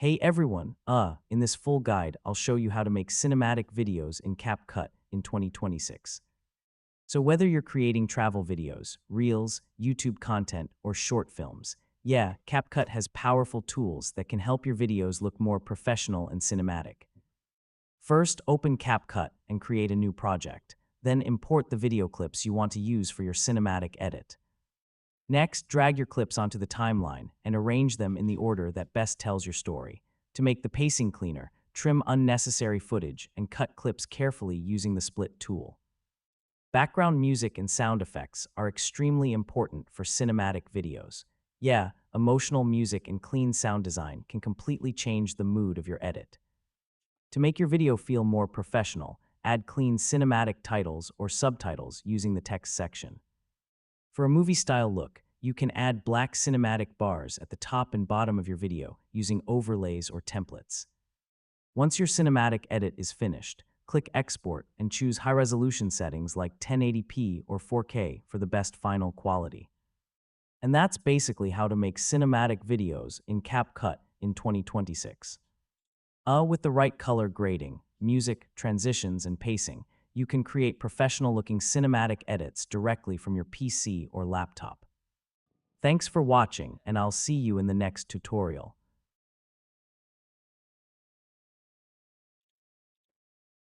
Hey everyone, in this full guide, I'll show you how to make cinematic videos in CapCut in 2026. So whether you're creating travel videos, reels, YouTube content, or short films, yeah, CapCut has powerful tools that can help your videos look more professional and cinematic. First, open CapCut and create a new project. Then import the video clips you want to use for your cinematic edit. Next, drag your clips onto the timeline and arrange them in the order that best tells your story. To make the pacing cleaner, trim unnecessary footage and cut clips carefully using the split tool. Background music and sound effects are extremely important for cinematic videos. Yeah, emotional music and clean sound design can completely change the mood of your edit. To make your video feel more professional, add clean cinematic titles or subtitles using the text section. For a movie-style look, you can add black cinematic bars at the top and bottom of your video using overlays or templates. Once your cinematic edit is finished, click Export and choose high-resolution settings like 1080p or 4K for the best final quality. And that's basically how to make cinematic videos in CapCut in 2026. With the right color grading, music, transitions, and pacing, you can create professional-looking cinematic edits directly from your PC or laptop. Thanks for watching, and I'll see you in the next tutorial.